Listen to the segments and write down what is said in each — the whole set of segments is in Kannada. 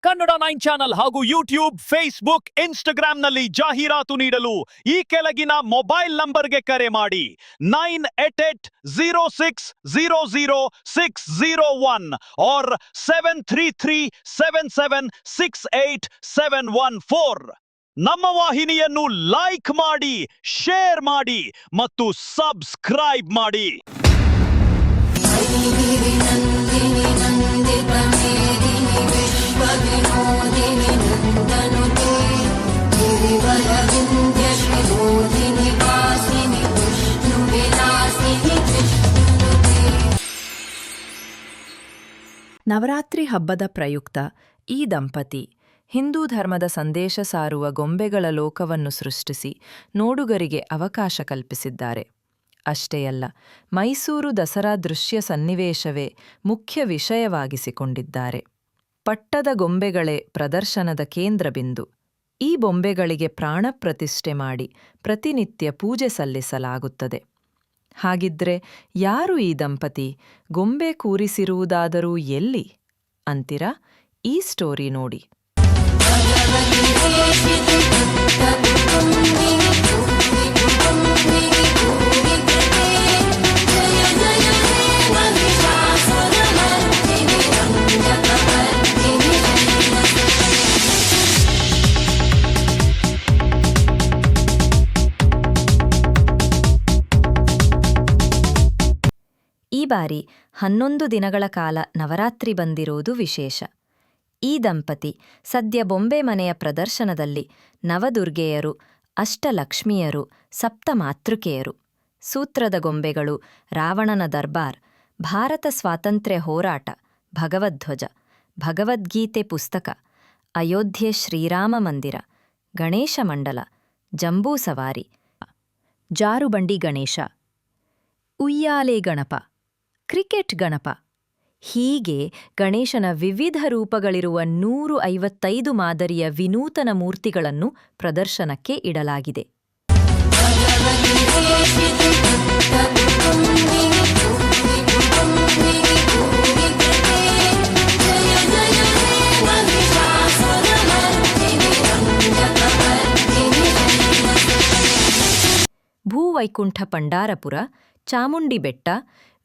ಕನ್ನಡ 9 ಚಾನೆಲ್ ಹಾಗೂ ಯೂಟ್ಯೂಬ್, ಫೇಸ್ಬುಕ್, ಇನ್ಸ್ಟಾಗ್ರಾಂನಲ್ಲಿ ಜಾಹೀರಾತು ನೀಡಲು ಈ ಕೆಳಗಿನ ಮೊಬೈಲ್ ನಂಬರ್ಗೆ ಕರೆ ಮಾಡಿ 9880600601 or 7337768714. ನಮ್ಮ ವಾಹಿನಿಯನ್ನು ಲೈಕ್ ಮಾಡಿ, ಶೇರ್ ಮಾಡಿ ಮತ್ತು ಸಬ್ಸ್ಕ್ರೈಬ್ ಮಾಡಿ. ನವರಾತ್ರಿ ಹಬ್ಬದ ಪ್ರಯುಕ್ತ ಈ ದಂಪತಿ ಹಿಂದೂ ಧರ್ಮದ ಸಂದೇಶ ಸಾರುವ ಗೊಂಬೆಗಳ ಲೋಕವನ್ನು ಸೃಷ್ಟಿಸಿ ನೋಡುಗರಿಗೆ ಅವಕಾಶ ಕಲ್ಪಿಸಿದ್ದಾರೆ. ಅಷ್ಟೇ ಅಲ್ಲ, ಮೈಸೂರು ದಸರಾ ದೃಶ್ಯ ಸನ್ನಿವೇಶವೇ ಮುಖ್ಯ ವಿಷಯವಾಗಿಸಿಕೊಂಡಿದ್ದಾರೆ. ಪಟ್ಟದ ಗೊಂಬೆಗಳೇ ಪ್ರದರ್ಶನದ ಕೇಂದ್ರಬಿಂದು. ಈ ಬೊಂಬೆಗಳಿಗೆ ಪ್ರಾಣ ಪ್ರತಿಷ್ಠೆ ಮಾಡಿ ಪ್ರತಿನಿತ್ಯ ಪೂಜೆ ಸಲ್ಲಿಸಲಾಗುತ್ತದೆ. ಹಾಗಿದ್ರೆ ಯಾರು ಈ ದಂಪತಿ? ಗೊಂಬೆ ಕೂರಿಸಿರುವುದಾದರೂ ಎಲ್ಲಿ ಅಂತೀರಾ? ಈ ಸ್ಟೋರಿ ನೋಡಿ. ಈ ಬಾರಿ 11 ದಿನಗಳ ಕಾಲ ನವರಾತ್ರಿ ಬಂದಿರುವುದು ವಿಶೇಷ. ಈ ದಂಪತಿ ಸದ್ಯ ಬೊಂಬೆ ಮನೆಯ ಪ್ರದರ್ಶನದಲ್ಲಿ ನವದುರ್ಗೆಯರು, ಅಷ್ಟಲಕ್ಷ್ಮಿಯರು, ಸಪ್ತಮಾತೃಕೆಯರು, ಸೂತ್ರದ ಗೊಂಬೆಗಳು, ರಾವಣನ ದರ್ಬಾರ್, ಭಾರತ ಸ್ವಾತಂತ್ರ್ಯ ಹೋರಾಟ, ಭಗವಧ್ವಜ, ಭಗವದ್ಗೀತೆ ಪುಸ್ತಕ, ಅಯೋಧ್ಯೆ ಶ್ರೀರಾಮ ಮಂದಿರ, ಗಣೇಶ ಮಂಡಲ, ಜಂಬೂ ಸವಾರಿ, ಜಾರುಬಂಡಿ ಗಣೇಶ, ಉಯ್ಯಾಲೆ ಗಣಪ, ಕ್ರಿಕೆಟ್ ಗಣಪ, ಹೀಗೆ ಗಣೇಶನ ವಿವಿಧ ರೂಪಗಳಿರುವ 155 ಮಾದರಿಯ ವಿನೂತನ ಮೂರ್ತಿಗಳನ್ನು ಪ್ರದರ್ಶನಕ್ಕೆ ಇಡಲಾಗಿದೆ. ಭೂವೈಕುಂಠ ಪಂಡಾರಪುರ, ಚಾಮುಂಡಿ ಬೆಟ್ಟ,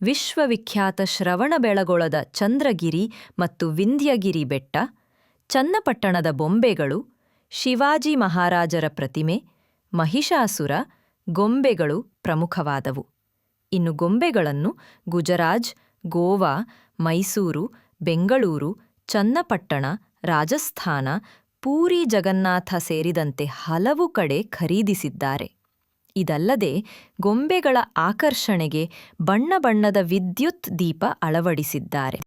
ವಿಶ್ವವಿಖ್ಯಾತ ಶ್ರವಣಬೆಳಗೊಳದ ಚಂದ್ರಗಿರಿ ಮತ್ತು ವಿಂಧ್ಯಗಿರಿ ಬೆಟ್ಟ, ಚನ್ನಪಟ್ಟಣದ ಬೊಂಬೆಗಳು, ಶಿವಾಜಿ ಮಹಾರಾಜರ ಪ್ರತಿಮೆ, ಮಹಿಷಾಸುರ ಗೊಂಬೆಗಳು ಪ್ರಮುಖವಾದವು. ಇನ್ನು ಗೊಂಬೆಗಳನ್ನು ಗುಜರಾತ್, ಗೋವಾ, ಮೈಸೂರು, ಬೆಂಗಳೂರು, ಚನ್ನಪಟ್ಟಣ, ರಾಜಸ್ಥಾನ, ಪೂರಿ ಜಗನ್ನಾಥ ಸೇರಿದಂತೆ ಹಲವು ಕಡೆ ಖರೀದಿಸಿದ್ದಾರೆ. ಇದಲ್ಲದೆ ಗೊಂಬೆಗಳ ಆಕರ್ಷಣೆಗೆ ಬಣ್ಣ ಬಣ್ಣದ ವಿದ್ಯುತ್ ದೀಪ ಅಳವಡಿಸಿದ್ದಾರೆ.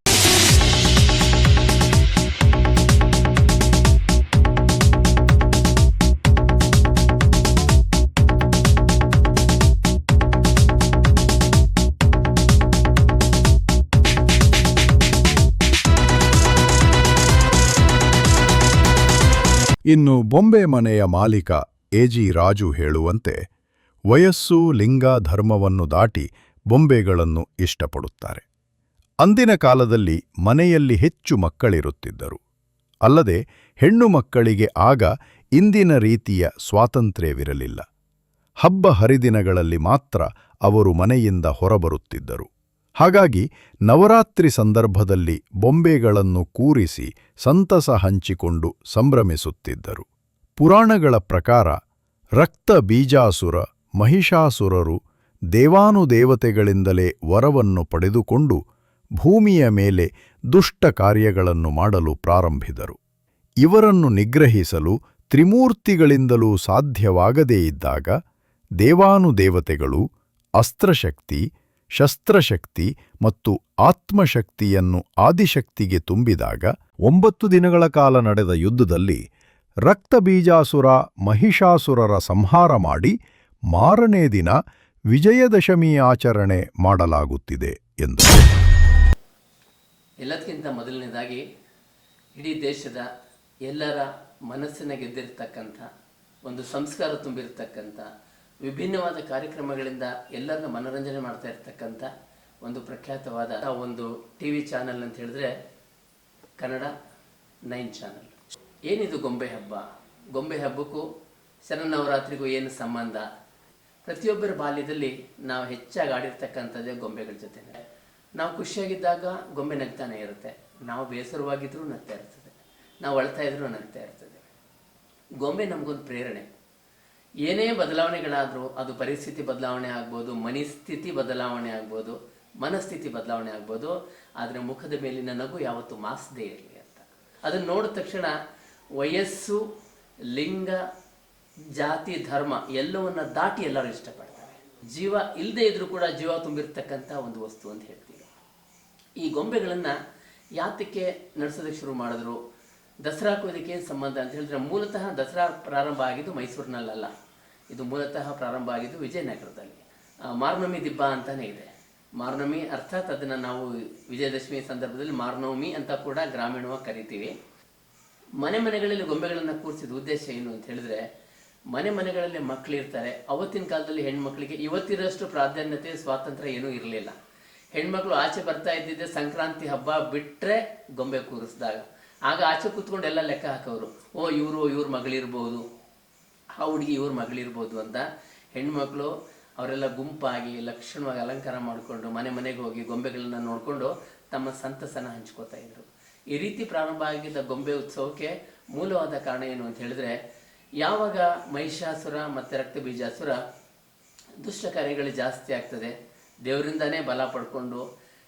ಇನ್ನು ಬೊಂಬೆ ಮನೆಯ ಮಾಲೀಕ ಎ.ಜಿ. ರಾಜು ಹೇಳುವಂತೆ, ವಯಸ್ಸು, ಲಿಂಗ, ಧರ್ಮವನ್ನು ದಾಟಿ ಬೊಂಬೆಗಳನ್ನು ಇಷ್ಟಪಡುತ್ತಾರೆ. ಅಂದಿನ ಕಾಲದಲ್ಲಿ ಮನೆಯಲ್ಲಿ ಹೆಚ್ಚು ಮಕ್ಕಳಿರುತ್ತಿದ್ದರು. ಅಲ್ಲದೆ ಹೆಣ್ಣು ಮಕ್ಕಳಿಗೆ ಆಗ ಇಂದಿನ ರೀತಿಯ ಸ್ವಾತಂತ್ರ್ಯವಿರಲಿಲ್ಲ. ಹಬ್ಬ ಹರಿದಿನಗಳಲ್ಲಿ ಮಾತ್ರ ಅವರು ಮನೆಯಿಂದ ಹೊರಬರುತ್ತಿದ್ದರು. ಹಾಗಾಗಿ ನವರಾತ್ರಿ ಸಂದರ್ಭದಲ್ಲಿ ಬೊಂಬೆಗಳನ್ನು ಕೂರಿಸಿ ಸಂತಸ ಹಂಚಿಕೊಂಡು ಸಂಭ್ರಮಿಸುತ್ತಿದ್ದರು. ಪುರಾಣಗಳ ಪ್ರಕಾರ ರಕ್ತ ಬೀಜಾಸುರ, ಮಹಿಷಾಸುರರು ದೇವಾನುದೇವತೆಗಳಿಂದಲೇ ವರವನ್ನು ಪಡೆದುಕೊಂಡು ಭೂಮಿಯ ಮೇಲೆ ದುಷ್ಟ ಕಾರ್ಯಗಳನ್ನು ಮಾಡಲು ಪ್ರಾರಂಭಿದರು. ಇವರನ್ನು ನಿಗ್ರಹಿಸಲು ತ್ರಿಮೂರ್ತಿಗಳಿಂದಲೂ ಸಾಧ್ಯವಾಗದೇ ಇದ್ದಾಗ ದೇವಾನುದೇವತೆಗಳು ಅಸ್ತ್ರಶಕ್ತಿ, ಶಸ್ತ್ರಶಕ್ತಿ ಮತ್ತು ಆತ್ಮಶಕ್ತಿಯನ್ನು ಆದಿಶಕ್ತಿಗೆ ತುಂಬಿದಾಗ 9 ದಿನಗಳ ಕಾಲ ನಡೆದ ಯುದ್ಧದಲ್ಲಿ ರಕ್ತಬೀಜಾಸುರ, ಮಹಿಷಾಸುರರ ಸಂಹಾರ ಮಾಡಿ ಮಾರನೇ ದಿನ ವಿಜಯದಶಮಿ ಆಚರಣೆ ಮಾಡಲಾಗುತ್ತಿದೆ ಎಂದು. ಎಲ್ಲದಕ್ಕಿಂತ ಮೊದಲನೇದಾಗಿ ಇಡೀ ದೇಶದ ಎಲ್ಲರ ಮನಸ್ಸಿನ ಗೆದ್ದಿರ್ತಕ್ಕಂಥ, ಒಂದು ಸಂಸ್ಕಾರ ತುಂಬಿರ್ತಕ್ಕಂಥ, ವಿಭಿನ್ನವಾದ ಕಾರ್ಯಕ್ರಮಗಳಿಂದ ಎಲ್ಲರನ್ನ ಮನೋರಂಜನೆ ಮಾಡ್ತಾ ಇರ್ತಕ್ಕಂಥ ಒಂದು ಪ್ರಖ್ಯಾತವಾದ ಒಂದು ಟಿ ವಿ ಚಾನಲ್ ಅಂತ ಹೇಳಿದ್ರೆ ಕನ್ನಡ 9 ಚಾನಲ್. ಏನಿದು ಗೊಂಬೆ ಹಬ್ಬ? ಗೊಂಬೆ ಹಬ್ಬಕ್ಕೂ ಶರನ್ನವರಾತ್ರಿಗೂ ಏನು ಸಂಬಂಧ? ಪ್ರತಿಯೊಬ್ಬರ ಬಾಲ್ಯದಲ್ಲಿ ನಾವು ಹೆಚ್ಚಾಗಿ ಆಡಿರ್ತಕ್ಕಂಥದ್ದೇ ಗೊಂಬೆಗಳ ಜೊತೆ. ನಾವು ಖುಷಿಯಾಗಿದ್ದಾಗ ಗೊಂಬೆ ನಗ್ತಾನೆ ಇರುತ್ತೆ, ನಾವು ಬೇಸರವಾಗಿದ್ದರೂ ನಗ್ತಾ ಇರ್ತದೆ, ನಾವು ಅಳ್ತಾ ಇದ್ರೂ ನಗ್ತಾ ಇರ್ತದೆ. ಗೊಂಬೆ ನಮಗೊಂದು ಪ್ರೇರಣೆ. ಏನೇ ಬದಲಾವಣೆಗಳಾದರೂ ಅದು ಪರಿಸ್ಥಿತಿ ಬದಲಾವಣೆ ಆಗ್ಬೋದು, ಮನಸ್ಥಿತಿ ಬದಲಾವಣೆ ಆಗ್ಬೋದು, ಮನಸ್ಥಿತಿ ಬದಲಾವಣೆ ಆಗ್ಬೋದು, ಆದರೆ ಮುಖದ ಮೇಲಿನ ನಗು ಯಾವತ್ತೂ ಮಾಸದೇ ಇರಲಿ ಅಂತ. ಅದನ್ನು ನೋಡಿದ ತಕ್ಷಣ ವಯಸ್ಸು, ಲಿಂಗ, ಜಾತಿ, ಧರ್ಮ ಎಲ್ಲವನ್ನ ದಾಟಿ ಎಲ್ಲರೂ ಇಷ್ಟಪಡ್ತಾರೆ. ಜೀವ ಇಲ್ಲದೆ ಇದ್ರೂ ಕೂಡ ಜೀವ ತುಂಬಿರ್ತಕ್ಕಂಥ ಒಂದು ವಸ್ತು ಅಂತ ಹೇಳ್ತೀವಿ. ಈ ಗೊಂಬೆಗಳನ್ನು ಯಾತಕ್ಕೆ ನಡೆಸೋದಕ್ಕೆ ಶುರು ಮಾಡಿದ್ರು? ದಸರಾಕ್ಕೂ ಇದಕ್ಕೆ ಏನು ಸಂಬಂಧ ಅಂತ ಹೇಳಿದ್ರೆ, ಮೂಲತಃ ದಸರಾ ಪ್ರಾರಂಭ ಆಗಿದ್ದು ಮೈಸೂರಿನಲ್ಲ, ಇದು ಮೂಲತಃ ಪ್ರಾರಂಭ ಆಗಿದ್ದು ವಿಜಯನಗರದಲ್ಲಿ. ಮಾರ್ನವಮಿ ದಿಬ್ಬ ಅಂತಾನೆ ಇದೆ. ಮಾರ್ನವಮಿ ಅರ್ಥಾತ್ ಅದನ್ನು ನಾವು ವಿಜಯದಶಮಿ ಸಂದರ್ಭದಲ್ಲಿ ಮಾರ್ನವಮಿ ಅಂತ ಕೂಡ ಗ್ರಾಮೀಣವಾಗಿ ಕರಿತೀವಿ. ಮನೆಗಳಲ್ಲಿ ಗೊಂಬೆಗಳನ್ನು ಕೂರಿಸಿದ ಉದ್ದೇಶ ಏನು ಅಂತ ಹೇಳಿದ್ರೆ, ಮನೆಗಳಲ್ಲಿ ಮಕ್ಕಳಿರ್ತಾರೆ. ಅವತ್ತಿನ ಕಾಲದಲ್ಲಿ ಹೆಣ್ಮಕ್ಳಿಗೆ ಇವತ್ತಿರೋಷ್ಟು ಪ್ರಾಧಾನ್ಯತೆ, ಸ್ವಾತಂತ್ರ್ಯ ಏನೂ ಇರಲಿಲ್ಲ. ಹೆಣ್ಮಕ್ಳು ಆಚೆ ಬರ್ತಾ ಇದ್ದಿದ್ದೆ ಸಂಕ್ರಾಂತಿ ಹಬ್ಬ ಬಿಟ್ಟರೆ ಗೊಂಬೆ ಕೂರಿಸಿದಾಗ. ಆಗ ಆಚೆ ಕೂತ್ಕೊಂಡು ಎಲ್ಲ ಲೆಕ್ಕ ಹಾಕೋರು, ಓ ಇವ್ರ ಮಗಳಿರ್ಬೋದು, ಆ ಹುಡುಗಿ ಇವ್ರ ಮಗಳಿರ್ಬೋದು ಅಂತ. ಹೆಣ್ಮಕ್ಳು ಅವರೆಲ್ಲ ಗುಂಪಾಗಿ ಲಕ್ಷಣವಾಗಿ ಅಲಂಕಾರ ಮಾಡಿಕೊಂಡು ಮನೆಗೆ ಹೋಗಿ ಗೊಂಬೆಗಳನ್ನ ನೋಡಿಕೊಂಡು ತಮ್ಮ ಸಂತಸನ ಹಂಚ್ಕೋತಾ ಇದ್ರು. ಈ ರೀತಿ ಪ್ರಾರಂಭ ಆಗಿದ್ದ ಗೊಂಬೆ ಉತ್ಸವಕ್ಕೆ ಮೂಲವಾದ ಕಾರಣ ಏನು ಅಂತ ಹೇಳಿದ್ರೆ, ಯಾವಾಗ ಮಹಿಷಾಸುರ ಮತ್ತು ರಕ್ತಬೀಜಾಸುರ ದುಷ್ಟ ಕಾರ್ಯಗಳು ಜಾಸ್ತಿ ಆಗ್ತದೆ, ದೇವರಿಂದನೇ ಬಲ ಪಡ್ಕೊಂಡು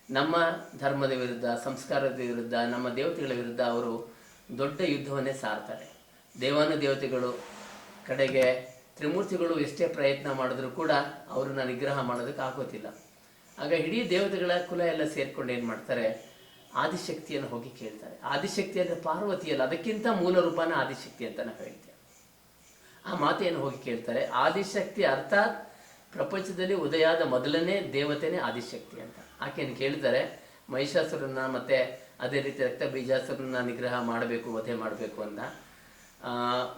ನಮ್ಮ ಧರ್ಮದ ವಿರುದ್ಧ, ಸಂಸ್ಕಾರದ ವಿರುದ್ಧ, ನಮ್ಮ ದೇವತೆಗಳ ವಿರುದ್ಧ ಅವರು ದೊಡ್ಡ ಯುದ್ಧವನ್ನೇ ಸಾರ್ತಾರೆ. ದೇವಾನುದೇವತೆಗಳು ಕಡೆಗೆ ತ್ರಿಮೂರ್ತಿಗಳು ಎಷ್ಟೇ ಪ್ರಯತ್ನ ಮಾಡಿದ್ರು ಕೂಡ ಅವ್ರನ್ನ ನಿಗ್ರಹ ಮಾಡೋದಕ್ಕೆ ಆಗೋದಿಲ್ಲ. ಆಗ ಇಡೀ ದೇವತೆಗಳ ಕುಲ ಎಲ್ಲ ಸೇರ್ಕೊಂಡು ಏನು ಮಾಡ್ತಾರೆ, ಆದಿಶಕ್ತಿಯನ್ನು ಹೋಗಿ ಕೇಳ್ತಾರೆ. ಆದಿಶಕ್ತಿ ಅಂದರೆ ಪಾರ್ವತಿಯಲ್ಲ, ಅದಕ್ಕಿಂತ ಮೂಲ ರೂಪನ ಆದಿಶಕ್ತಿ ಅಂತ ನಾವು ಹೇಳ್ತೇವೆ. ಆ ಮಾತೆಯನ್ನು ಹೋಗಿ ಕೇಳ್ತಾರೆ. ಆದಿಶಕ್ತಿ ಅರ್ಥಾತ್ ಪ್ರಪಂಚದಲ್ಲಿ ಉದಯಾದ ಮೊದಲನೇ ದೇವತೆನೇ ಆದಿಶಕ್ತಿ ಅಂತ. ಆಕೆಯನ್ನು ಕೇಳ್ತಾರೆ, ಮಹಿಷಾಸುರನ್ನ ಮತ್ತೆ ಅದೇ ರೀತಿ ರಕ್ತ ಬೀಜಾಸುರನ್ನ ನಿಗ್ರಹ ಮಾಡಬೇಕು, ವಧೆ ಮಾಡಬೇಕು ಅಂತ.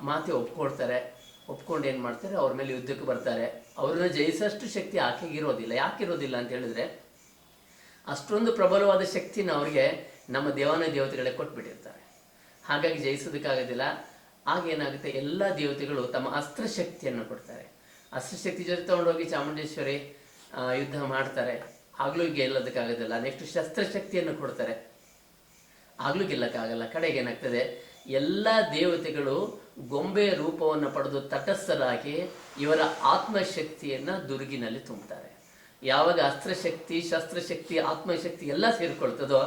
ಮಾತೆ ಒಪ್ಕೊಳ್ತಾರೆ. ಒಪ್ಕೊಂಡು ಏನು ಮಾಡ್ತಾರೆ, ಅವ್ರ ಮೇಲೆ ಯುದ್ಧಕ್ಕೆ ಬರ್ತಾರೆ. ಅವ್ರನ್ನ ಜಯಿಸೋಷ್ಟು ಶಕ್ತಿ ಆಕೆಗಿರೋದಿಲ್ಲ. ಯಾಕಿರೋದಿಲ್ಲ ಅಂತ ಹೇಳಿದ್ರೆ, ಅಷ್ಟೊಂದು ಪ್ರಬಲವಾದ ಶಕ್ತಿನ ಅವ್ರಿಗೆ ನಮ್ಮ ದೇವತೆಗಳೇ ಕೊಟ್ಬಿಟ್ಟಿರ್ತಾರೆ. ಹಾಗಾಗಿ ಜಯಿಸೋದಕ್ಕಾಗೋದಿಲ್ಲ. ಆಗೇನಾಗುತ್ತೆ, ಎಲ್ಲ ದೇವತೆಗಳು ತಮ್ಮ ಅಸ್ತ್ರಶಕ್ತಿಯನ್ನು ಕೊಡ್ತಾರೆ. ಅಸ್ತ್ರಶಕ್ತಿ ಜೊತೆ ತೊಗೊಂಡೋಗಿ ಚಾಮುಂಡೇಶ್ವರಿ ಯುದ್ಧ ಮಾಡ್ತಾರೆ. ಆಗಲೂ ಗೆಲ್ಲೋದಕ್ಕಾಗೋದಿಲ್ಲ. ನೆಕ್ಸ್ಟ್ ಶಸ್ತ್ರಶಕ್ತಿಯನ್ನು ಕೊಡ್ತಾರೆ, ಆಗಲೂ ಗೆಲ್ಲಕ್ಕಾಗಲ್ಲ. ಕಡೆಗೆ ಏನಾಗ್ತದೆ, ಎಲ್ಲ ದೇವತೆಗಳು ಗೊಂಬೆ ರೂಪವನ್ನು ಪಡೆದು ತಟಸ್ಥರಾಗಿ ಇವರ ಆತ್ಮಶಕ್ತಿಯನ್ನು ದುರ್ಗಿನಲ್ಲಿ ತುಂಬ್ತಾರೆ. ಯಾವಾಗ ಅಸ್ತ್ರಶಕ್ತಿ, ಶಸ್ತ್ರಶಕ್ತಿ, ಆತ್ಮಶಕ್ತಿ ಎಲ್ಲ ಸೇರಿಕೊಳ್ತದೋ,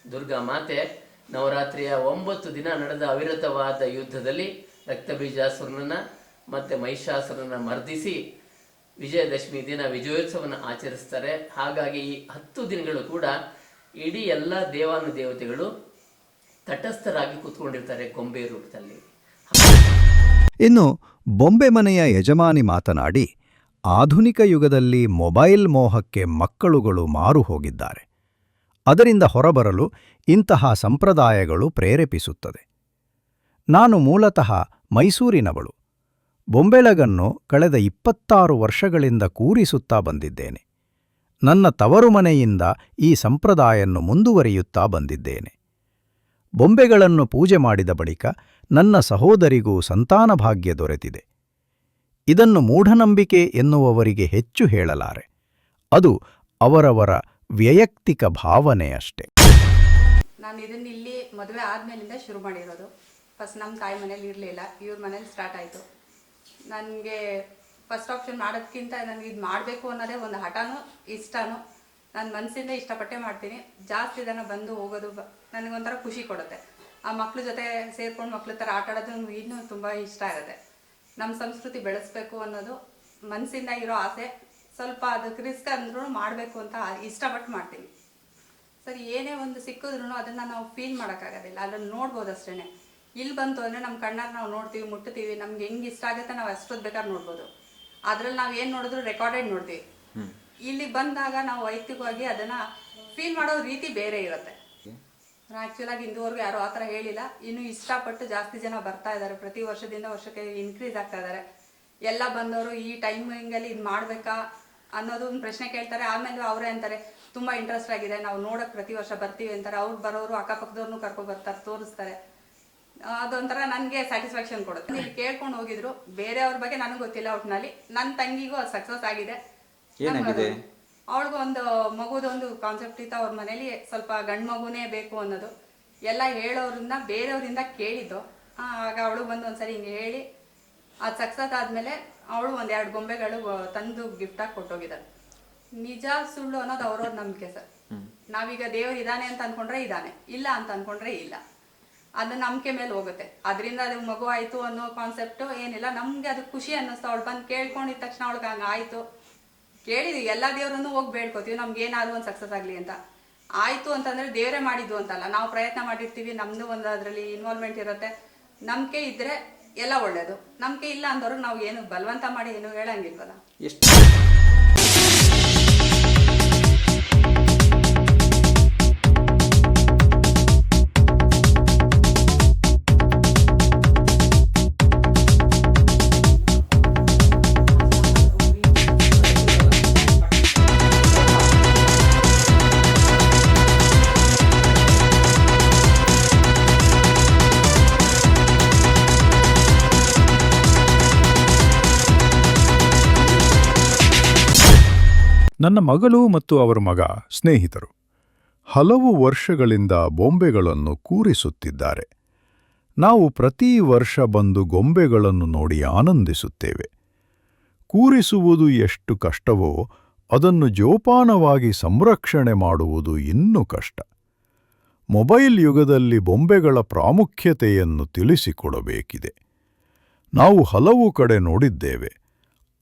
ದುರ್ಗಾ ಮಾತೆ ನವರಾತ್ರಿಯ 9 ದಿನ ನಡೆದ ಅವಿರತವಾದ ಯುದ್ಧದಲ್ಲಿ ರಕ್ತಬೀಜಾಸುರನನ್ನ ಮತ್ತು ಮಹಿಷಾಸುರನ ಮರ್ದಿಸಿ ವಿಜಯದಶಮಿ ದಿನ ವಿಜಯೋತ್ಸವವನ್ನು ಆಚರಿಸ್ತಾರೆ. ಹಾಗಾಗಿ ಈ 10 ದಿನಗಳು ಕೂಡ ಇಡೀ ಎಲ್ಲ ದೇವಾನುದೇವತೆಗಳು ತಟಸ್ಥರಾಗಿ ಕೂತ್ಕೊಂಡಿರ್ತಾರೆ ಗೊಂಬೆ ರೂಪದಲ್ಲಿ. ಇನ್ನು ಬೊಂಬೆ ಮನೆಯ ಯಜಮಾನಿ ಮಾತನಾಡಿ, ಆಧುನಿಕ ಯುಗದಲ್ಲಿ ಮೊಬೈಲ್ ಮೋಹಕ್ಕೆ ಮಕ್ಕಳುಗಳು ಮಾರು ಹೋಗಿದ್ದಾರೆ. ಅದರಿಂದ ಹೊರಬರಲು ಇಂತಹ ಸಂಪ್ರದಾಯಗಳು ಪ್ರೇರೇಪಿಸುತ್ತದೆ. ನಾನು ಮೂಲತಃ ಮೈಸೂರಿನವಳು. ಬೊಂಬೆಳಗನ್ನು ಕಳೆದ 26 ವರ್ಷಗಳಿಂದ ಕೂರಿಸುತ್ತಾ ಬಂದಿದ್ದೇನೆ. ನನ್ನ ತವರು ಮನೆಯಿಂದ ಈ ಸಂಪ್ರದಾಯನ್ನು ಮುಂದುವರಿಯುತ್ತಾ ಬಂದಿದ್ದೇನೆ. ಬೊಂಬೆಗಳನ್ನು ಪೂಜೆ ಮಾಡಿದ ಬಳಿಕ ನನ್ನ ಸಹೋದರಿಗೂ ಸಂತಾನಭಾಗ್ಯ ದೊರೆತಿದೆ. ಇದನ್ನು ಮೂಢನಂಬಿಕೆ ಎನ್ನುವವರಿಗೆ ಹೆಚ್ಚು ಹೇಳಲಾರೆ. ಅದು ಅವರವರ ವೈಯಕ್ತಿಕ ಭಾವನೆಯಷ್ಟೇ. ನಾನು ಇದನ್ನ ಇಲ್ಲಿ ಮದುವೆ ಆದಮೇಲಿಂದ ಶುರು ಮಾಡಿರೋದು. ಫಸ್ಟ್ ನಮ್ಮ ತಾಯಿ ಮನೇಲಿ ಇರಲಿಲ್ಲ, ಇವ್ರ ಮನೇಲಿ ಸ್ಟಾರ್ಟ್ ಆಯಿತು. ನನಗೆ ಫಸ್ಟ್ ಆಪ್ಷನ್ ಮಾಡೋದಕ್ಕಿಂತ ನನಗೆ ಇದು ಮಾಡಬೇಕು ಅನ್ನೋದೇ ಒಂದು ಹಠನೂ ಇಷ್ಟನೂ. ನಾನು ಮನಸ್ಸಿಂದ ಇಷ್ಟಪಟ್ಟೆ ಮಾಡ್ತೀನಿ. ಜಾಸ್ತಿ ಜನ ಬಂದು ಹೋಗೋದು ನನಗೊಂಥರ ಖುಷಿ ಕೊಡುತ್ತೆ. ಆ ಮಕ್ಳ ಜೊತೆ ಸೇರ್ಕೊಂಡು ಮಕ್ಳ ಥರ ಆಟ ಆಡೋದು ನನಗೆ ಇನ್ನೂ ತುಂಬ ಇಷ್ಟ ಆಗುತ್ತೆ. ನಮ್ಮ ಸಂಸ್ಕೃತಿ ಬೆಳೆಸ್ಬೇಕು ಅನ್ನೋದು ಮನಸ್ಸಿಂದ ಇರೋ ಆಸೆ. ಸ್ವಲ್ಪ ಅದಕ್ಕೆ ರಿಸ್ಕ್ ಅಂದ್ರೂ ಮಾಡಬೇಕು ಅಂತ ಇಷ್ಟಪಟ್ಟು ಮಾಡ್ತೀನಿ. ಸರಿ, ಏನೇ ಒಂದು ಸಿಕ್ಕಿದ್ರೂ ಅದನ್ನು ನಾವು ಫೀಲ್ ಮಾಡೋಕ್ಕಾಗೋದಿಲ್ಲ, ಅದನ್ನು ನೋಡ್ಬೋದು ಅಷ್ಟೇ. ಇಲ್ಲಿ ಬಂತು ಅಂದರೆ ನಮ್ಮ ಕಣ್ಣಾರು ನಾವು ನೋಡ್ತೀವಿ, ಮುಟ್ತೀವಿ, ನಮ್ಗೆ ಹೆಂಗೆ ಇಷ್ಟ ಆಗುತ್ತೆ ನಾವು ಅಷ್ಟೊತ್ತು ಬೇಕಾದ್ರೆ ನೋಡ್ಬೋದು. ಅದ್ರಲ್ಲಿ ನಾವು ಏನು ನೋಡಿದ್ರು ರೆಕಾರ್ಡೆಡ್ ನೋಡ್ತೀವಿ. ಇಲ್ಲಿ ಬಂದಾಗ ನಾವು ವೈಯಕ್ತಿಕವಾಗಿ ಅದನ್ನು ಫೀಲ್ ಮಾಡೋ ರೀತಿ ಬೇರೆ ಇರುತ್ತೆ. ಆ್ಯಕ್ಚುಲಾಗಿ ಇಂದುವರೆಗೂ ಯಾರು ಆ ಥರ ಹೇಳಿಲ್ಲ. ಇನ್ನೂ ಇಷ್ಟಪಟ್ಟು ಜಾಸ್ತಿ ಜನ ಬರ್ತಾ ಇದ್ದಾರೆ. ಪ್ರತಿ ವರ್ಷದಿಂದ ವರ್ಷಕ್ಕೆ ಇನ್ಕ್ರೀಸ್ ಆಗ್ತಾ ಇದ್ದಾರೆ. ಎಲ್ಲ ಬಂದವರು ಈ ಟೈಮಿಂಗಲ್ಲಿ ಇದು ಮಾಡಬೇಕಾ ಅನ್ನೋದು ಒಂದು ಪ್ರಶ್ನೆ ಕೇಳ್ತಾರೆ. ಆಮೇಲೆ ಅವರೇ ಅಂತಾರೆ ತುಂಬ ಇಂಟ್ರೆಸ್ಟ್ ಆಗಿದೆ, ನಾವು ನೋಡೋಕ್ಕೆ ಪ್ರತಿ ವರ್ಷ ಬರ್ತೀವಿ ಅಂತಾರೆ. ಅವ್ರು ಬರೋರು ಅಕ್ಕಪಕ್ಕದವ್ರನ್ನೂ ಕರ್ಕೊಂಡು ಬರ್ತಾರೆ, ತೋರಿಸ್ತಾರೆ. ಅದೊಂಥರ ನನಗೆ ಸ್ಯಾಟಿಸ್ಫ್ಯಾಕ್ಷನ್ ಕೊಡುತ್ತೆ. ಇಲ್ಲಿ ಕೇಳ್ಕೊಂಡು ಹೋಗಿದ್ರು, ಬೇರೆಯವ್ರ ಬಗ್ಗೆ ನನಗೆ ಗೊತ್ತಿಲ್ಲ. ಒಟ್ಟಿನಲ್ಲಿ ನನ್ನ ತಂಗಿಗೂ ಅದು ಸಕ್ಸಸ್ ಆಗಿದೆ. ಏನಾಗಿದೆ? ಅವಳಿಗೂ ಒಂದು ಮಗುದೊಂದು ಕಾನ್ಸೆಪ್ಟ್ ಇತ್ತು ಅವ್ರ ಮನೇಲಿ, ಸ್ವಲ್ಪ ಗಂಡು ಮಗುನೇ ಬೇಕು ಅನ್ನೋದು. ಎಲ್ಲ ಹೇಳೋರನ್ನ ಬೇರೆಯವರಿಂದ ಕೇಳಿದ್ದು. ಆಗ ಅವಳು ಬಂದು ಒಂದ್ಸರಿ ಹಿಂಗೆ ಹೇಳಿ ಅದು ಸಕ್ಸಸ್ ಆದಮೇಲೆ ಅವಳು ಒಂದೆರಡು ಗೊಂಬೆಗಳು ತಂದು ಗಿಫ್ಟಾಗಿ ಕೊಟ್ಟೋಗಿದ್ದಾರೆ. ನಿಜ ಸುಳ್ಳು ಅನ್ನೋದು ಅವ್ರವ್ರ ನಂಬಿಕೆ ಸರ್. ನಾವೀಗ ದೇವ್ರು ಇದ್ದಾನೆ ಅಂತ ಅನ್ಕೊಂಡ್ರೆ ಇದ್ದಾನೆ, ಇಲ್ಲ ಅಂತ ಅನ್ಕೊಂಡ್ರೆ ಇಲ್ಲ. ಅದು ನಂಬಿಕೆ ಮೇಲೆ ಹೋಗುತ್ತೆ. ಅದರಿಂದ ಅದು ಮಗು ಆಯಿತು ಅನ್ನೋ ಕಾನ್ಸೆಪ್ಟು ಏನಿಲ್ಲ. ನಮಗೆ ಅದು ಖುಷಿ ಅನ್ನಿಸ್ತು. ಅವಳು ಬಂದು ಕೇಳ್ಕೊಂಡಿದ್ದ ತಕ್ಷಣ ಅವಳಿಗೆ ಹಂಗೆ ಆಯಿತು. ಕೇಳಿದ್ವಿ, ಎಲ್ಲ ದೇವ್ರನ್ನು ಹೋಗಿ ಬೇಡ್ಕೋತೀವಿ ನಮ್ಗೆ ಏನಾದ್ರು ಒಂದು ಸಕ್ಸಸ್ ಆಗಲಿ ಅಂತ. ಆಯಿತು ಅಂತಂದರೆ ದೇವರೇ ಮಾಡಿದ್ದು ಅಂತಲ್ಲ, ನಾವು ಪ್ರಯತ್ನ ಮಾಡಿರ್ತೀವಿ, ನಮ್ಮದು ಒಂದು ಅದರಲ್ಲಿ ಇನ್ವಾಲ್ವ್ಮೆಂಟ್ ಇರುತ್ತೆ. ನಂಬಿಕೆ ಇದ್ದರೆ ಎಲ್ಲ ಒಳ್ಳೆಯದು. ನಂಬಿಕೆ ಇಲ್ಲ ಅಂದವ್ರಿಗೆ ನಾವು ಏನು ಬಲವಂತ ಮಾಡಿ ಏನು ಹೇಳಂಗಿಲ್ವಲ್ಲ. ಎಷ್ಟು ನನ್ನ ಮಗಳು ಮತ್ತು ಅವರ ಮಗ ಸ್ನೇಹಿತರು. ಹಲವು ವರ್ಷಗಳಿಂದ ಬೊಂಬೆಗಳನ್ನು ಕೂರಿಸುತ್ತಿದ್ದಾರೆ. ನಾವು ಪ್ರತಿ ವರ್ಷ ಬಂದು ಗೊಂಬೆಗಳನ್ನು ನೋಡಿ ಆನಂದಿಸುತ್ತೇವೆ. ಕೂರಿಸುವುದು ಎಷ್ಟು ಕಷ್ಟವೋ ಅದನ್ನು ಜೋಪಾನವಾಗಿ ಸಂರಕ್ಷಣೆ ಮಾಡುವುದು ಇನ್ನೂ ಕಷ್ಟ. ಮೊಬೈಲ್ ಯುಗದಲ್ಲಿ ಬೊಂಬೆಗಳ ಪ್ರಾಮುಖ್ಯತೆಯನ್ನು ತಿಳಿಸಿಕೊಡಬೇಕಿದೆ. ನಾವು ಹಲವು ಕಡೆ ನೋಡಿದ್ದೇವೆ,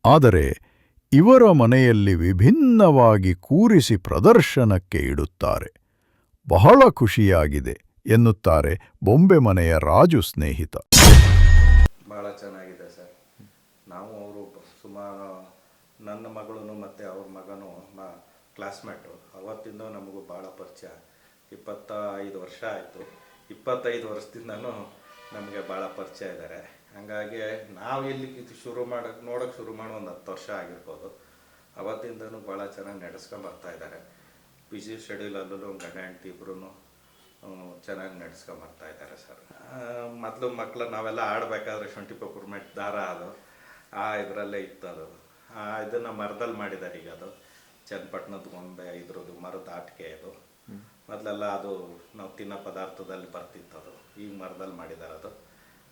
ಆದರೆ ಇವರ ಮನೆಯಲ್ಲಿ ವಿಭಿನ್ನವಾಗಿ ಕೂರಿಸಿ ಪ್ರದರ್ಶನಕ್ಕೆ ಇಡುತ್ತಾರೆ. ಬಹಳ ಖುಷಿಯಾಗಿದೆ ಎನ್ನುತ್ತಾರೆ ಬೊಂಬೆ ಮನೆಯ ರಾಜು ಸ್ನೇಹಿತ. ಭಾಳ ಚೆನ್ನಾಗಿದೆ ಸರ್. ನಾವು ಅವರು ಸುಮಾರು ನನ್ನ ಮಗಳು ಮತ್ತು ಅವ್ರ ಮಗನೂ ಕ್ಲಾಸ್ಮೇಟು. ಅವತ್ತಿಂದ ನಮಗೂ ಭಾಳ ಪರಿಚಯ. 25 ವರ್ಷ ಆಯಿತು. 25 ವರ್ಷದಿಂದನೂ ನಮಗೆ ಭಾಳ ಪರಿಚಯ ಇದ್ದಾರೆ. ಹಾಗಾಗಿ ನಾವು ಇಲ್ಲಿ ನೋಡೋಕ್ಕೆ ಶುರು ಮಾಡಿ ಒಂದು 10 ವರ್ಷ ಆಗಿರ್ಬೋದು. ಅವತ್ತಿಂದನೂ ಭಾಳ ಚೆನ್ನಾಗಿ ನಡೆಸ್ಕೊಂಬರ್ತಾ ಇದ್ದಾರೆ. ಬಿಸಿ ಶೆಡ್ಯೂಲಲ್ಲೂ ಗಂಡ ಹೆಂಡತಿ ಇಬ್ಬರೂ ಚೆನ್ನಾಗಿ ನಡೆಸ್ಕೊಂಬರ್ತಾ ಇದ್ದಾರೆ ಸರ್. ಮೊದಲು ಮಕ್ಕಳು ನಾವೆಲ್ಲ ಆಡಬೇಕಾದ್ರೆ ಶುಂಠಿ ಪೆಪ್ಪರ್ಮೆಂಟ್ ದಾರ ಅದು ಇದರಲ್ಲೇ ಇತ್ತದು. ಇದನ್ನು ಮರದಲ್ಲಿ ಮಾಡಿದ್ದಾರೆ. ಈಗ ಅದು ಚನ್ನಪಟ್ಟಣದ ಗೊಂಬೆ ಇದ್ರದ್ದು ಮರದ ಆಟಿಕೆ ಅದು. ಮೊದಲೆಲ್ಲ ಅದು ನಾವು ತಿನ್ನೋ ಪದಾರ್ಥದಲ್ಲಿ ಬರ್ತಿತ್ತು, ಅದು ಈಗ ಮರದಲ್ಲಿ ಮಾಡಿದ್ದಾರೆ. ಅದು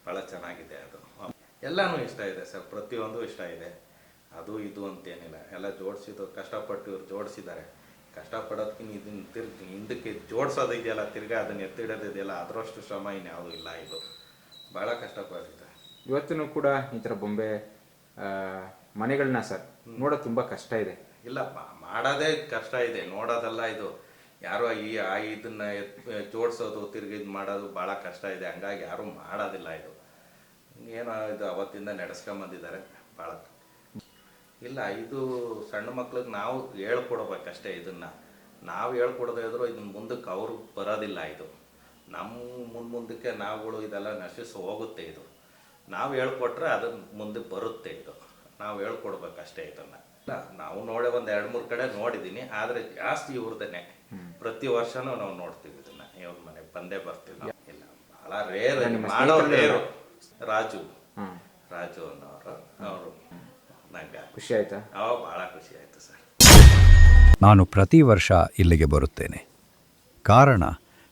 ಭಾಳ ಚೆನ್ನಾಗಿದೆ. ಅದು ಎಲ್ಲನೂ ಇಷ್ಟ ಇದೆ ಸರ್, ಪ್ರತಿಯೊಂದು ಇಷ್ಟ ಇದೆ. ಅದು ಇದು ಅಂತೇನಿಲ್ಲ, ಎಲ್ಲ ಜೋಡಿಸಿದ್ದು ಕಷ್ಟಪಟ್ಟು ಇವ್ರು ಜೋಡಿಸಿದ್ದಾರೆ. ಕಷ್ಟಪಡೋದಕ್ಕಿಂತ ಇದನ್ನು ಹಿಂದಕ್ಕೆ ಜೋಡಿಸೋದು ಇದೆಯಲ್ಲ, ತಿರ್ಗಾ ಅದನ್ನು ಎತ್ತಿಡೋದಿದೆಯಲ್ಲ, ಅದರಷ್ಟು ಶ್ರಮ ಇನ್ಯಾವುದೂ ಇಲ್ಲ. ಇದು ಭಾಳ ಕಷ್ಟಪಟ್ಟಿದೆ. ಇವತ್ತೂ ಕೂಡ ಈ ಥರ ಬೊಂಬೆ ಮನೆಗಳನ್ನ ಸರ್ ನೋಡೋದು ತುಂಬ ಕಷ್ಟ ಇದೆ. ಇಲ್ಲ, ಮಾಡೋದೇ ಕಷ್ಟ ಇದೆ, ನೋಡೋದಲ್ಲ ಇದು. ಯಾರೋ ಇದನ್ನ ಜೋಡಿಸೋದು ತಿರ್ಗಿ ಇದು ಮಾಡೋದು ಭಾಳ ಕಷ್ಟ ಇದೆ. ಹಂಗಾಗಿ ಯಾರೂ ಮಾಡೋದಿಲ್ಲ. ಇದು ಏನೋ ಇದು ಅವತ್ತಿಂದ ನಡೆಸ್ಕೊಂಬಂದಿದ್ದಾರೆ. ಭಾಳ ಇಲ್ಲ, ಇದು ಸಣ್ಣ ಮಕ್ಳಿಗೆ ನಾವು ಹೇಳ್ಕೊಡ್ಬೇಕಷ್ಟೇ. ಇದನ್ನು ನಾವು ಹೇಳ್ಕೊಡೋದೇ ಇದ್ರು ಇದನ್ನ ಮುಂದಕ್ಕೆ ಅವ್ರಿಗೆ ಬರೋದಿಲ್ಲ. ಇದು ನಮ್ಮ ಮುಂದಕ್ಕೆ ನಾವುಗಳು ಇದೆಲ್ಲ ನಶಿಸಿ ಹೋಗುತ್ತೆ. ಇದು ನಾವು ಹೇಳ್ಕೊಟ್ರೆ ಅದನ್ನು ಮುಂದಕ್ಕೆ ಬರುತ್ತೆ. ಇದು ನಾವು ಹೇಳ್ಕೊಡ್ಬೇಕಷ್ಟೇ. ಇದನ್ನು ಇಲ್ಲ, ನಾವು ನೋಡೇ ಒಂದು 2-3 ಕಡೆ ನೋಡಿದ್ದೀನಿ, ಆದರೆ ಜಾಸ್ತಿ ಇವ್ರದೇ. ಪ್ರತಿ ವರ್ಷನೂ ನಾವು ನೋಡ್ತೀವಿ ಇದನ್ನ. ಇವ್ರ ಮನೆಗೆ ಬಂದೇ ಬರ್ತೀವಿ ನಾವು. ಇಲ್ಲ, ಭಾಳ ರೇರ್ ಮಾಡೋರು ರೇರು. ರಾಜು ಅನ್ನೋರು, ಅವರು ನಂಗೆ ಖುಷಿ ಆಯ್ತಾ? ಭಾಳ ಖುಷಿ ಆಯಿತು ಸರ್. ನಾನು ಪ್ರತಿ ವರ್ಷ ಇಲ್ಲಿಗೆ ಬರುತ್ತೇನೆ. ಕಾರಣ,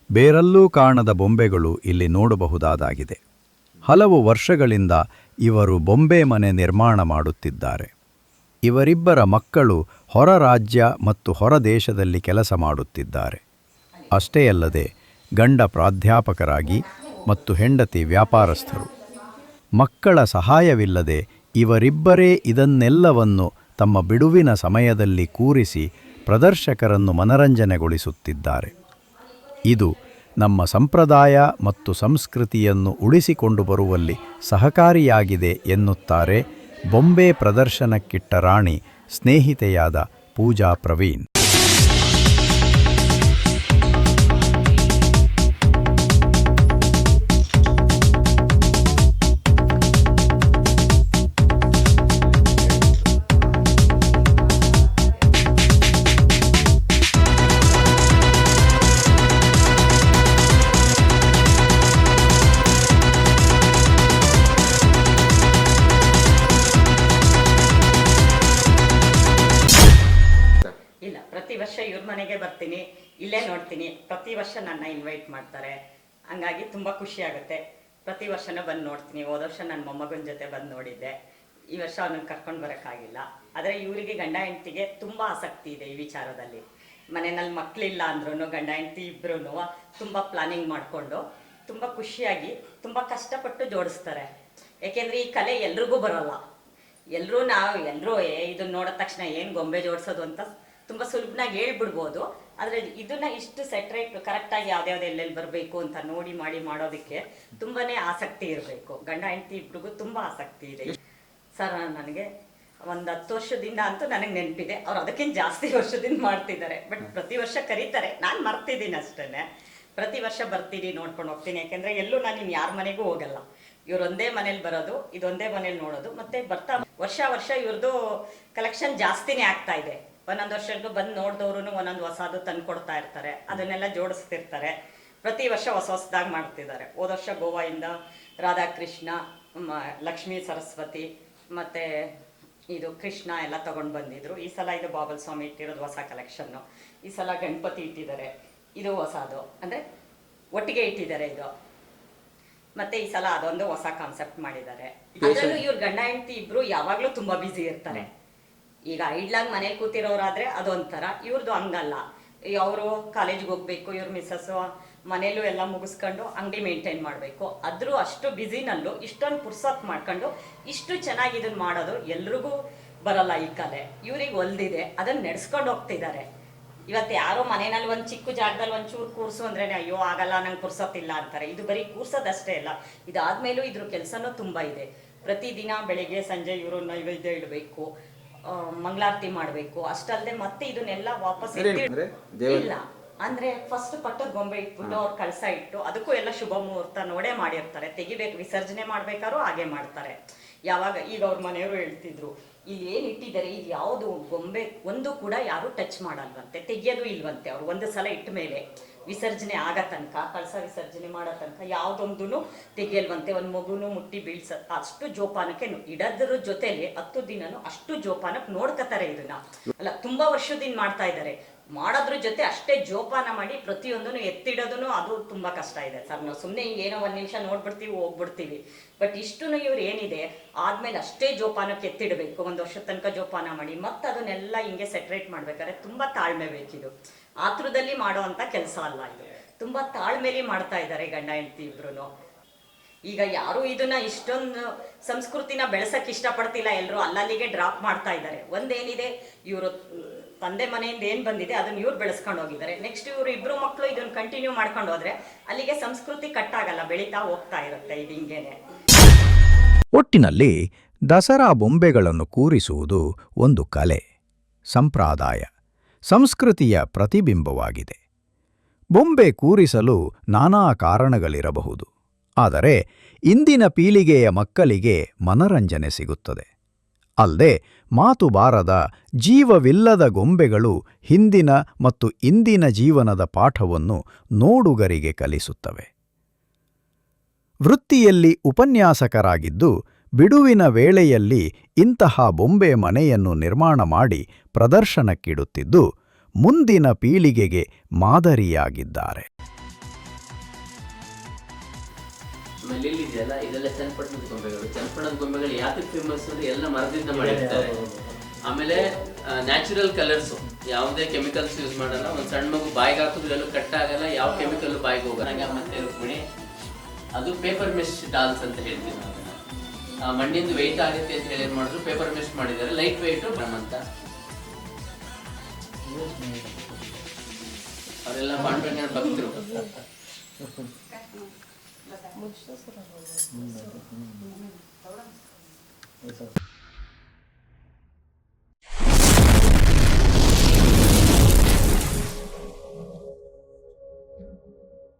ಬೇರೆಲ್ಲೂ ಕಾಣದ ಬೊಂಬೆಗಳು ಇಲ್ಲಿ ನೋಡಬಹುದಾದಾಗಿದೆ. ಹಲವು ವರ್ಷಗಳಿಂದ ಇವರು ಬೊಂಬೆ ಮನೆ ನಿರ್ಮಾಣ ಮಾಡುತ್ತಿದ್ದಾರೆ. ಇವರಿಬ್ಬರ ಮಕ್ಕಳು ಹೊರ ರಾಜ್ಯ ಮತ್ತು ಹೊರ ದೇಶದಲ್ಲಿ ಕೆಲಸ ಮಾಡುತ್ತಿದ್ದಾರೆ. ಅಷ್ಟೇ ಅಲ್ಲದೆ ಗಂಡ ಪ್ರಾಧ್ಯಾಪಕರಾಗಿ ಮತ್ತು ಹೆಂಡತಿ ವ್ಯಾಪಾರಸ್ಥರು. ಮಕ್ಕಳ ಸಹಾಯವಿಲ್ಲದೆ ಇವರಿಬ್ಬರೇ ಇದನ್ನೆಲ್ಲವನ್ನು ತಮ್ಮ ಬಿಡುವಿನ ಸಮಯದಲ್ಲಿ ಕೂರಿಸಿ ಪ್ರದರ್ಶಕರನ್ನು ಮನರಂಜನೆಗೊಳಿಸುತ್ತಿದ್ದಾರೆ. ಇದು ನಮ್ಮ ಸಂಪ್ರದಾಯ ಮತ್ತು ಸಂಸ್ಕೃತಿಯನ್ನು ಉಳಿಸಿಕೊಂಡು ಬರುವಲ್ಲಿ ಸಹಕಾರಿಯಾಗಿದೆ ಎನ್ನುತ್ತಾರೆ ಬೊಂಬೆ ಪ್ರದರ್ಶನಕ್ಕಿಟ್ಟ ರಾಣಿ, ಸ್ನೇಹಿತೆಯಾದ ಪೂಜಾ ಪ್ರವೀಣ್. ಇಲ್ಲೇ ನೋಡ್ತೀನಿ. ಪ್ರತಿ ವರ್ಷ ನನ್ನ ಇನ್ವೈಟ್ ಮಾಡ್ತಾರೆ, ಹಂಗಾಗಿ ತುಂಬ ಖುಷಿ ಆಗುತ್ತೆ. ಪ್ರತಿ ವರ್ಷನೂ ಬಂದು ನೋಡ್ತೀನಿ. ಹೋದ ವರ್ಷ ನನ್ನ ಮೊಮ್ಮಗನ ಜೊತೆ ಬಂದು ನೋಡಿದ್ದೆ. ಈ ವರ್ಷ ಅವನನ್ನು ಕರ್ಕೊಂಡು ಬರೋಕ್ಕಾಗಿಲ್ಲ. ಆದರೆ ಇವರಿಗೆ ಗಂಡ ಹೆಂಡತಿಗೆ ತುಂಬ ಆಸಕ್ತಿ ಇದೆ ಈ ವಿಚಾರದಲ್ಲಿ. ಮನೆಯಲ್ಲಿ ಮಕ್ಕಳಿಲ್ಲ ಅಂದ್ರೂ ಗಂಡ ಹೆಂಡತಿ ಇಬ್ಬರೂ ತುಂಬ ಪ್ಲಾನಿಂಗ್ ಮಾಡಿಕೊಂಡು ತುಂಬ ಖುಷಿಯಾಗಿ ತುಂಬ ಕಷ್ಟಪಟ್ಟು ಜೋಡಿಸ್ತಾರೆ. ಏಕೆಂದರೆ ಈ ಕಲೆ ಎಲ್ರಿಗೂ ಬರೋಲ್ಲ. ಎಲ್ಲರೂ ಇದನ್ನ ನೋಡಿದ ತಕ್ಷಣ ಏನು ಗೊಂಬೆ ಜೋಡಿಸೋದು ಅಂತ ತುಂಬ ಸುಲಭನಾಗಿ ಹೇಳ್ಬಿಡ್ಬೋದು. ಆದರೆ ಇದನ್ನ ಇಷ್ಟು ಸೆಟ್ರೇಟ್ ಕರೆಕ್ಟಾಗಿ ಯಾವ್ದ್ಯಾವ್ದು ಎಲ್ಲೆಲ್ಲಿ ಬರಬೇಕು ಅಂತ ನೋಡಿ ಮಾಡೋದಕ್ಕೆ ತುಂಬಾ ಆಸಕ್ತಿ ಇರಬೇಕು. ಗಂಡ ಹೆಂಡತಿ ಇಬ್ರಿಗೂ ತುಂಬ ಆಸಕ್ತಿ ಇದೆ. ಸರ್ ನನಗೆ ಒಂದು 10 ವರ್ಷದಿಂದ ಅಂತೂ ನನಗೆ ನೆನಪಿದೆ. ಅವ್ರು ಅದಕ್ಕಿಂತ ಜಾಸ್ತಿ ವರ್ಷದಿಂದ ಮಾಡ್ತಿದ್ದಾರೆ. ಬಟ್ ಪ್ರತಿ ವರ್ಷ ಕರೀತಾರೆ, ನಾನು ಮರ್ತಿದ್ದೀನಿ ಅಷ್ಟೇ. ಪ್ರತಿ ವರ್ಷ ಬರ್ತೀನಿ, ನೋಡ್ಕೊಂಡು ಹೋಗ್ತೀನಿ. ಯಾಕೆಂದರೆ ಎಲ್ಲೂ ನಾನು ಇನ್ನು ಯಾರ ಮನೆಗೂ ಹೋಗಲ್ಲ. ಇವರೊಂದೇ ಮನೇಲಿ ಬರೋದು, ಇದೊಂದೇ ಮನೇಲಿ ನೋಡೋದು. ಮತ್ತೆ ಬರ್ತಾ ವರ್ಷ ಇವ್ರದ್ದು ಕಲೆಕ್ಷನ್ ಜಾಸ್ತಿನೇ ಆಗ್ತಾ ಇದೆ. ಒಂದೊಂದು ವರ್ಷಕ್ಕೂ ಬಂದು ನೋಡಿದವ್ರು ಒಂದೊಂದು ಹೊಸದು ತಂದು ಕೊಡ್ತಾ ಇರ್ತಾರೆ, ಅದನ್ನೆಲ್ಲ ಜೋಡಿಸ್ತಿರ್ತಾರೆ. ಪ್ರತಿ ವರ್ಷ ಹೊಸದಾಗಿ ಮಾಡ್ತಿದ್ದಾರೆ. ಹೋದ ವರ್ಷ ಗೋವಾದಿಂದ ರಾಧಾಕೃಷ್ಣ, ಲಕ್ಷ್ಮೀ ಸರಸ್ವತಿ ಮತ್ತು ಇದು ಕೃಷ್ಣ ಎಲ್ಲ ತಗೊಂಡು ಬಂದಿದ್ರು. ಈ ಸಲ ಇದು ಬಾಬಲ್ ಸ್ವಾಮಿ ಇಟ್ಟಿರೋದು ಹೊಸ ಕಲೆಕ್ಷನ್ನು. ಈ ಸಲ ಗಣಪತಿ ಇಟ್ಟಿದ್ದಾರೆ, ಇದು ಹೊಸದು, ಅಂದರೆ ಒಟ್ಟಿಗೆ ಇಟ್ಟಿದ್ದಾರೆ ಇದು. ಮತ್ತೆ ಈ ಸಲ ಅದೊಂದು ಹೊಸ ಕಾನ್ಸೆಪ್ಟ್ ಮಾಡಿದ್ದಾರೆ. ಅದರಲ್ಲೂ ಇವ್ರ ಗಂಡ ಹೆಂಡತಿ ಇಬ್ರು ಯಾವಾಗಲೂ ತುಂಬಾ ಬ್ಯುಸಿ ಇರ್ತಾರೆ. ಈಗ ಐಡ್ಲಾಗಿ ಮನೇಲಿ ಕೂತಿರೋರಾದ್ರೆ ಅದೊಂಥರ, ಇವ್ರದ್ದು ಹಂಗಲ್ಲ. ಅವರು ಕಾಲೇಜ್ಗೆ ಹೋಗ್ಬೇಕು, ಇವ್ರ ಮಿಸ್ಸಸ್ಸು ಮನೇಲೂ ಎಲ್ಲ ಮುಗಿಸ್ಕೊಂಡು ಅಂಗಡಿ ಮೇಂಟೈನ್ ಮಾಡಬೇಕು. ಆದರೂ ಅಷ್ಟು ಬ್ಯುಸಿನಲ್ಲೂ ಇಷ್ಟೊಂದು ಪುರ್ಸೊತ್ ಮಾಡ್ಕೊಂಡು ಇಷ್ಟು ಚೆನ್ನಾಗಿ ಇದನ್ನು ಮಾಡೋದು ಎಲ್ರಿಗೂ ಬರಲ್ಲ ಈ ಕಲೆ. ಇವ್ರಿಗೆ ಒಲ್ದಿದೆ, ಅದನ್ನು ನಡೆಸ್ಕೊಂಡು ಹೋಗ್ತಿದ್ದಾರೆ. ಇವತ್ತು ಯಾರೋ ಮನೆಯಲ್ಲಿ ಒಂದು ಚಿಕ್ಕ ಜಾಗದಲ್ಲಿ ಒಂಚೂರು ಕೂರ್ಸು ಅಂದ್ರೆ ಅಯ್ಯೋ ಆಗಲ್ಲ, ನಂಗೆ ಪುರ್ಸೊತ್ತಿಲ್ಲ ಅಂತಾರೆ. ಇದು ಬರೀ ಕೂರ್ಸೋದಷ್ಟೇ ಅಲ್ಲ, ಇದಾದ್ಮೇಲೂ ಇದ್ರ ಕೆಲಸನೂ ತುಂಬ ಇದೆ. ಪ್ರತಿದಿನ ಬೆಳಿಗ್ಗೆ ಸಂಜೆ ಇವರು ನೈವೇದ್ಯ ಇಡಬೇಕು, ಮಂಗಳಾರತಿ ಮಾಡಬೇಕು. ಅಷ್ಟಲ್ಲದೆ ಮತ್ತೆ ಇದನ್ನೆಲ್ಲ ವಾಪಸ್ ಇಲ್ಲ ಅಂದ್ರೆ ಫಸ್ಟ್ ಪಟ್ಟದ ಗೊಂಬೆ ಇಟ್ಬಿಟ್ಟು ಅವ್ರು ಕಳಸ ಇಟ್ಟು ಅದಕ್ಕೂ ಎಲ್ಲ ಶುಭ ಮುಹೂರ್ತ ನೋಡೇ ಮಾಡಿರ್ತಾರೆ. ತೆಗಿಬೇಕು, ವಿಸರ್ಜನೆ ಮಾಡ್ಬೇಕಾದ್ರೂ ಹಾಗೆ ಮಾಡ್ತಾರೆ. ಯಾವಾಗ ಈಗ ಅವ್ರ ಮನೆಯವರು ಹೇಳ್ತಿದ್ರು, ಇಲ್ಲಿ ಏನು ಇಟ್ಟಿದ್ದಾರೆ ಇದು ಯಾವುದು ಗೊಂಬೆ ಒಂದು ಕೂಡ ಯಾರು ಟಚ್ ಮಾಡಲ್ವಂತೆ, ತೆಗಿಯೋದು ಇಲ್ವಂತೆ. ಅವ್ರು ಒಂದು ಸಲ ಇಟ್ಟ ಮೇಲೆ ವಿಸರ್ಜನೆ ಆಗ ತನಕ, ಕಳಸ ವಿಸರ್ಜನೆ ಮಾಡೋ ತನಕ ಯಾವುದೊಂದು ತೆಗಿಯಲ್ವಂತೆ. ಒಂದು ಮಗುನು ಮುಟ್ಟಿ ಬೀಳ್ಸ ಅಷ್ಟು ಜೋಪಾನಕ್ಕೆ ಇಡೋದ್ರ ಜೊತೆಲಿ 10 ದಿನನೂ ಅಷ್ಟು ಜೋಪಾನಕ್ಕೆ ನೋಡ್ಕೋತಾರೆ ಇದನ್ನ. ಅಲ್ಲ, ತುಂಬಾ ವರ್ಷದಿಂದ ಮಾಡ್ತಾ ಇದ್ದಾರೆ. ಮಾಡೋದ್ರ ಜೊತೆ ಅಷ್ಟೇ ಜೋಪಾನ ಮಾಡಿ ಪ್ರತಿಯೊಂದನ್ನು ಎತ್ತಿಡೋದನ್ನು ಅದು ತುಂಬಾ ಕಷ್ಟ ಇದೆ ಸರ್. ನಾವು ಸುಮ್ಮನೆ ಏನೋ 1 ನಿಮಿಷ ನೋಡ್ಬಿಡ್ತೀವಿ, ಹೋಗ್ಬಿಡ್ತೀವಿ. ಬಟ್ ಇಷ್ಟು ಇವ್ರು ಏನಿದೆ ಆದ್ಮೇಲೆ ಅಷ್ಟೇ ಜೋಪಾನಕ್ಕೆ ಎತ್ತಿಡಬೇಕು. 1 ವರ್ಷದ ತನಕ ಜೋಪಾನ ಮಾಡಿ ಮತ್ತೆ ಅದನ್ನೆಲ್ಲ ಹಿಂಗೆ ಸೆಟ್ರೇಟ್ ಮಾಡ್ಬೇಕಾದ್ರೆ ತುಂಬಾ ತಾಳ್ಮೆ ಬೇಕಿದು. ಆತುರದಲ್ಲಿ ಮಾಡೋ ಅಂತ ಕೆಲಸ ಅಲ್ಲ ಇದು. ತುಂಬಾ ತಾಳ್ಮೆಲಿ ಮಾಡ್ತಾ ಇದ್ದಾರೆ ಗಂಡ ಹೆಂಡತಿ ಇಬ್ರು. ಈಗ ಯಾರು ಇದನ್ನ ಇಷ್ಟೊಂದು ಸಂಸ್ಕೃತಿನ ಬೆಳೆಸಕ್ ಇಷ್ಟಪಡ್ತಿಲ್ಲ. ಎಲ್ಲರೂ ಅಲ್ಲಲ್ಲಿಗೆ ಡ್ರಾಪ್ ಮಾಡ್ತಾ ಇದ್ದಾರೆ. ಒಂದೇನಿದೆ, ಇವರು ತಂದೆ ಮನೆಯಿಂದ ಏನ್ ಬಂದಿದೆ ಅದನ್ನ ಇವ್ರು ಬೆಳೆಸ್ಕೊಂಡು ಹೋಗಿದ್ದಾರೆ. ನೆಕ್ಸ್ಟ್ ಇವ್ರು ಇಬ್ರು ಮಕ್ಕಳು ಇದನ್ನ ಕಂಟಿನ್ಯೂ ಮಾಡ್ಕೊಂಡು ಹೋದ್ರೆ ಅಲ್ಲಿಗೆ ಸಂಸ್ಕೃತಿ ಕಟ್ಟಾಗಲ್ಲ, ಬೆಳೀತಾ ಹೋಗ್ತಾ ಇರುತ್ತೆ ಇದು ಹಿಂಗೇನೆ. ಒಟ್ಟಿನಲ್ಲಿ ದಸರಾ ಬೊಂಬೆಗಳನ್ನು ಕೂರಿಸುವುದು ಒಂದು ಕಲೆ, ಸಂಪ್ರದಾಯ, ಸಂಸ್ಕೃತಿಯ ಪ್ರತಿಬಿಂಬವಾಗಿದೆ. ಬೊಂಬೆ ಕೂರಿಸಲು ನಾನಾ ಕಾರಣಗಳಿರಬಹುದು. ಆದರೆ ಇಂದಿನ ಪೀಳಿಗೆಯ ಮಕ್ಕಳಿಗೆ ಮನರಂಜನೆ ಸಿಗುತ್ತದೆ. ಅಲ್ಲದೆ ಮಾತು ಬಾರದ ಜೀವವಿಲ್ಲದ ಗೊಂಬೆಗಳು ಹಿಂದಿನ ಮತ್ತು ಇಂದಿನ ಜೀವನದ ಪಾಠವನ್ನು ನೋಡುಗರಿಗೆ ಕಲಿಸುತ್ತವೆ. ವೃತ್ತಿಯಲ್ಲಿ ಉಪನ್ಯಾಸಕರಾಗಿದ್ದು ಬಿಡುವಿನ ವೇಳೆಯಲ್ಲಿ ಇಂತಹ ಬೊಂಬೆ ಮನೆಯನ್ನು ನಿರ್ಮಾಣ ಮಾಡಿ ಪ್ರದರ್ಶನಕ್ಕಿಡುತ್ತಿದ್ದು ಮುಂದಿನ ಪೀಳಿಗೆಗೆ ಮಾದರಿಯಾಗಿದ್ದಾರೆ. ಆಮೇಲೆ ಇಲ್ಲಿದೆಯಲ್ಲ, ಇದೆಲ್ಲ ಚನ್ನಪಟ್ಟಣದ ಗೊಂಬೆಗಳು. ಚನ್ನಪಟ್ಟಣದ ಗೊಂಬೆಗಳು ಯಾಕೆ ಫೇಮಸ್ ಅಂದ್ರೆ ಎಲ್ಲ ಮರದಿಂದ ಮಾಡಿರ್ತಾರೆ. ಆಮೇಲೆ ನ್ಯಾಚುರಲ್ ಕಲರ್ಸು, ಯಾವುದೇ ಕೆಮಿಕಲ್ಸ್ ಯೂಸ್ ಮಾಡಲ್ಲ. ಒಂದು ಸಣ್ಣ ಮಗು ಬಾಯಿಗೆ ಹಾಕಿದ್ರು ಎಲ್ಲೂ ಕಟ್ ಆಗಲ್ಲ, ಯಾವ ಕೆಮಿಕಲ್ ಬಾಯಿಗೆ ಹೋಗಲ್ಲ. ಮತ್ತೆ ರುಕ್ಮಿಣಿ ಅದು ಪೇಪರ್ ಮೆಶ್ ಡಾಲ್ಸ್ ಅಂತ ಹೇಳ್ತೀವಿ ನಾವು. ಮಣ್ಣಿಂದು ವೆಯ್ಟ್ ಆಗುತ್ತೆ ಅಂತ ಹೇಳಿ ಏನ್ ಮಾಡಿದ್ರು, ಪೇಪರ್ ಮೆಶ್ ಮಾಡಿದ್ದಾರೆ. ಲೈಟ್ ವೆಯ್ಟು ಅಂತ ಅವರೆಲ್ಲ ಪಾಂಡುರಂಗನ ಭಕ್ತರು.